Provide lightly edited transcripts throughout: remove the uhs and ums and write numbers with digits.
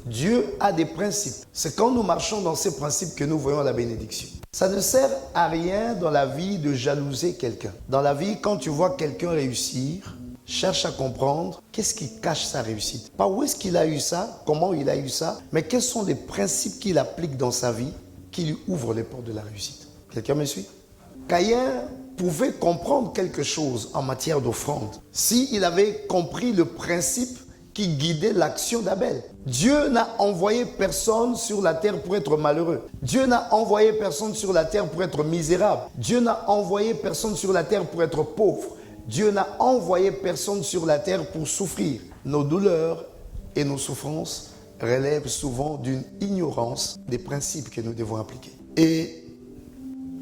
Dieu a des principes. C'est quand nous marchons dans ces principes que nous voyons la bénédiction. Ça ne sert à rien dans la vie de jalouser quelqu'un. Dans la vie, quand tu vois quelqu'un réussir, cherche à comprendre qu'est-ce qui cache sa réussite. Pas où est-ce qu'il a eu ça, comment il a eu ça, mais quels sont les principes qu'il applique dans sa vie qui lui ouvrent les portes de la réussite. Quelqu'un me suit? Caïn pouvait comprendre quelque chose en matière d'offrande s'il avait compris le principe qui guidait l'action d'Abel. Dieu n'a envoyé personne sur la terre pour être malheureux. Dieu n'a envoyé personne sur la terre pour être misérable. Dieu n'a envoyé personne sur la terre pour être pauvre. Dieu n'a envoyé personne sur la terre pour souffrir. Nos douleurs et nos souffrances relèvent souvent d'une ignorance des principes que nous devons appliquer. Et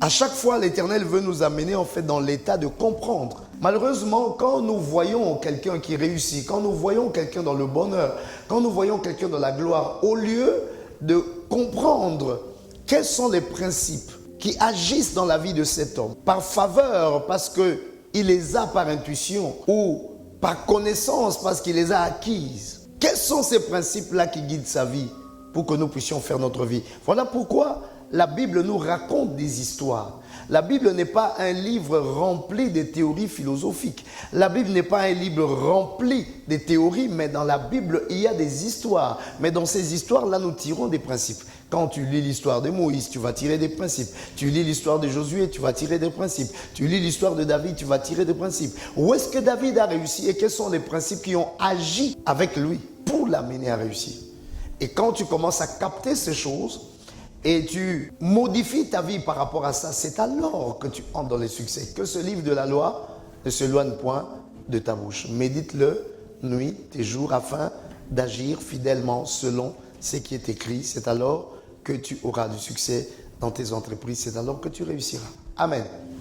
à chaque fois, l'Éternel veut nous amener en fait dans l'état de comprendre. Malheureusement, quand nous voyons quelqu'un qui réussit, quand nous voyons quelqu'un dans le bonheur, quand nous voyons quelqu'un dans la gloire, au lieu de comprendre quels sont les principes qui agissent dans la vie de cet homme, par faveur, parce qu'il les a par intuition, ou par connaissance, parce qu'il les a acquises, quels sont ces principes-là qui guident sa vie pour que nous puissions faire notre vie? Voilà pourquoi la Bible nous raconte des histoires. La Bible n'est pas un livre rempli de théories philosophiques. La Bible n'est pas un livre rempli de théories, mais dans la Bible, il y a des histoires. Mais dans ces histoires-là, nous tirons des principes. Quand tu lis l'histoire de Moïse, tu vas tirer des principes. Tu lis l'histoire de Josué, tu vas tirer des principes. Tu lis l'histoire de David, tu vas tirer des principes. Où est-ce que David a réussi et quels sont les principes qui ont agi avec lui pour l'amener à réussir? Et quand tu commences à capter ces choses, et tu modifies ta vie par rapport à ça, c'est alors que tu entres dans le succès. Que ce livre de la loi ne s'éloigne point de ta bouche. Médite-le nuit et jour afin d'agir fidèlement selon ce qui est écrit. C'est alors que tu auras du succès dans tes entreprises. C'est alors que tu réussiras. Amen.